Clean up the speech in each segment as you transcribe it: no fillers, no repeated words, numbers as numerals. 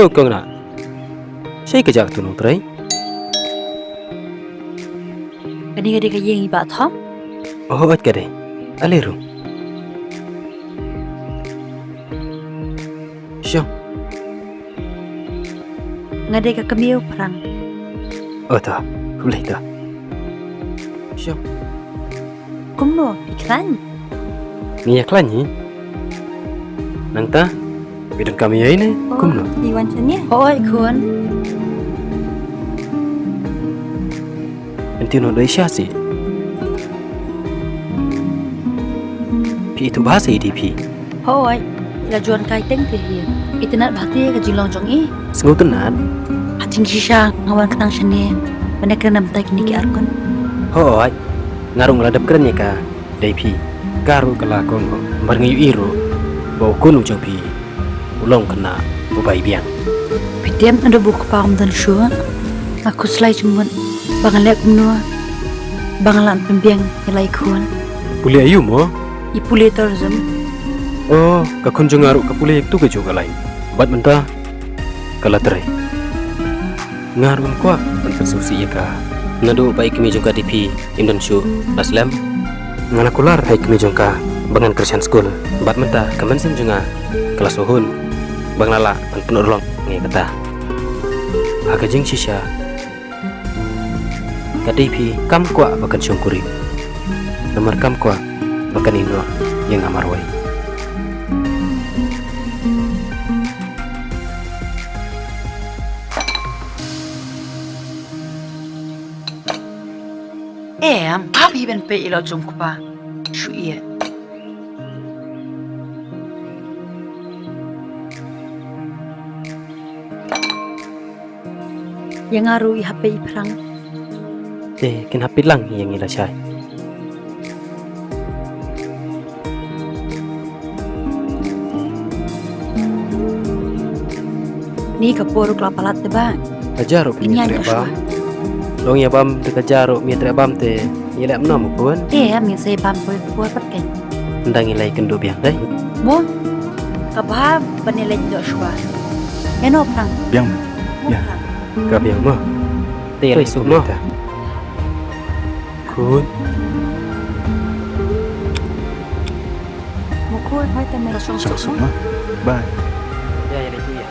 Yo kong na. Saya kejak tu no pray. Kani ka yang iba thom? Oh at kade. Aleru. Siang. Ngade ka kamiu perang. Oh ta. Boleh ta. Siang. Kumno iklan. Ni yaklan ni. Nang ta. Bidon kami ya ini. Kumno. Iwan chanya. Oi kun. Nanti no doi syasi. Pi itu bahasa IDP. Oi. La juan kai teng te hi. Itinat bhakti ka jilong jong i. Sengutunan. Ating shisha ngawan ketang shani. Mana kena namtai kini ki arkon. Hoi. Ngarung ladap keren ya ka. DP. Garu kelakon barengayu iro. Bau kunu jobi. Ulong kena ubai biang. Pitiam ada buku paham dan syua. Aku selai cuman bangal lek menua. Bangalan pembiang nilai kuan. Puli ayu mo? Ipuli tourism. Oh, kakunjung ngaru kapuli itu ke juga lain. Bat mentah. Kalaterai. Ngarun kuat mentersusi ya ka. Nadu baik kami juga DP Indonesia Naslam. Nganakular hai kami juga bangan Christian School. Bat mentah kemensim juga kelas uhun. Bang lala an penurlong ngai kata. Aga jing shisha. KDP kam kwa bakan syungkuri. Nomor kam kwa bakan Indo yang amarwai. Am papi ben pe ilo jom kupa. Shu iya. Yang aru i HP perang. Kin hapit lang yang ila syai. Ni kaporo kelapalat teba. Ajaro Ini punya aja trebam. Long ya bam te kajaro mi trebam te yela mnom pun. Am yang saya pam poy kuat patken. Ndang ilai kendo biang dai. Mo. Kabah banilai do shwa. Eno perang. Biang. Ya. Ka biang mo. Te ilai su mo. Kun. Mo kuat hai ta mai song song. Sama-sama. Bye. Ya ilai tu ya.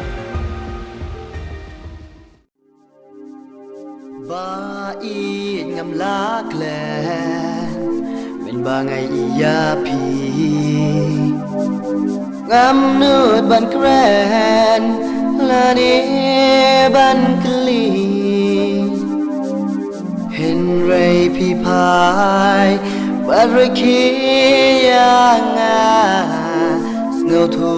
Ba i ngam lak le men bangai iya pi ngam nut ban kren la ni ban kli hen rei pi pai ba re ki ya nga ngau thu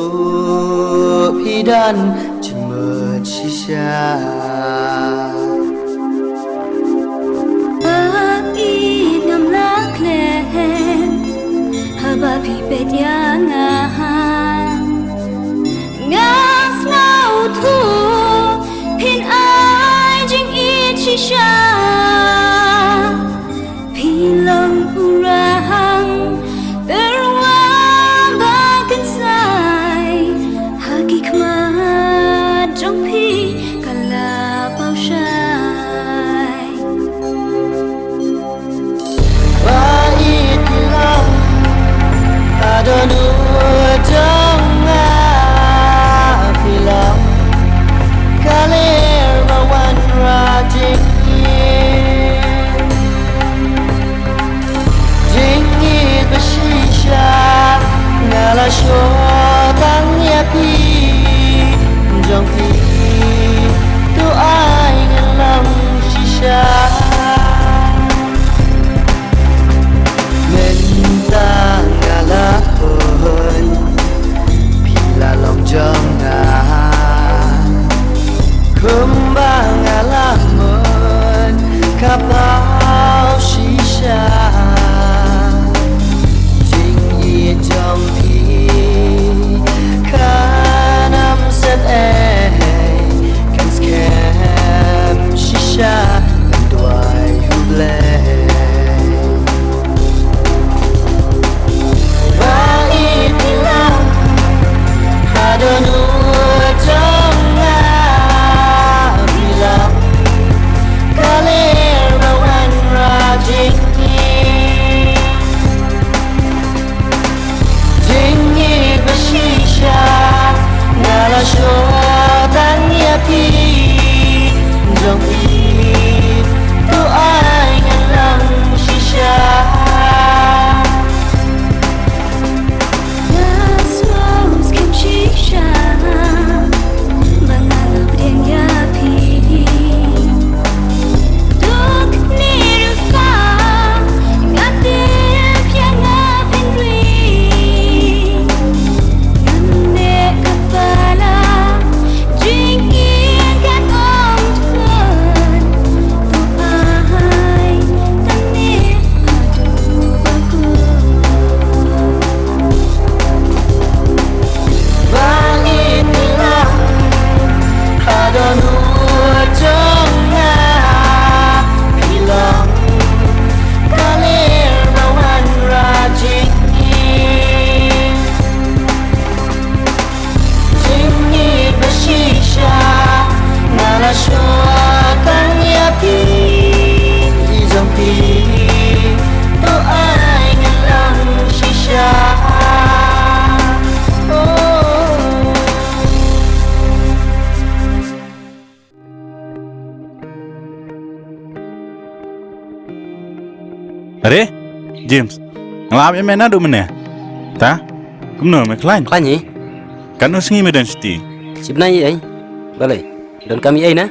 pi dan chmut shisha Haba pi pedyangan ngas mau thu pin ai jing it shisha pilong urang terwang bakan sai hakik mat jong pi kala pau shai Ba i pilang ada nu Are? James. Ngelap yang mana duk mana? Ta? Kumno me klein. Kan ni? Kan no singi medan sti. Sebenarnya ai. Balai. Dan kami ai na.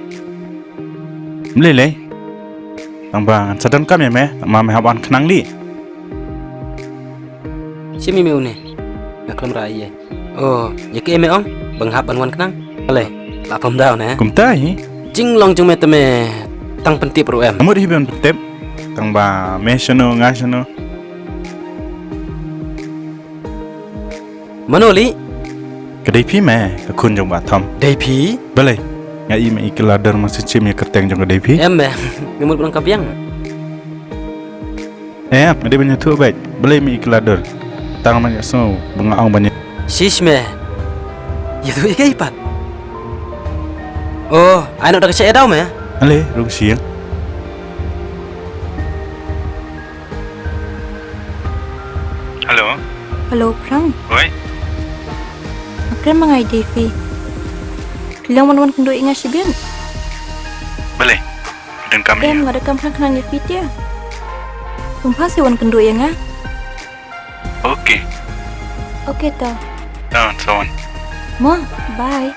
Mlele. Tang bang sadan kam ya me, ma me haban kenang li. Simi meu ne. Nak kelam rai ai. Oh, ya ke me ong. Bang hap ban wan kenang. Balai. La pom dau na. Kum tai. Jing long jung me teme. Tang pentip ro em. Amur hiban tep. Tang ba me shano ngashano. Manoli. Kedai pi me, kun jong ba thom. Dai pi. Balai. Ngai me ikiladar masih cim ya kerteng jong kedai pi. Em me. Memul pulang kapiang. Mede banyak tu baik. Balai me ikiladar. Tang banyak so, bengaong banyak. Shish me. Ya tu ikai pat. Oh, ai nak dak cek dau me. Ale, rung siang. Halo. Hello, Prang. Oi. Akan mangai Devi. Kilang wan kendo ingat si Bian. Balai. Dan kami. Em ngada kam Prang kenanya fit ya. Sumpah si wan kendo yang ah. Okey. Okey ta. Sawan. Mo, bye.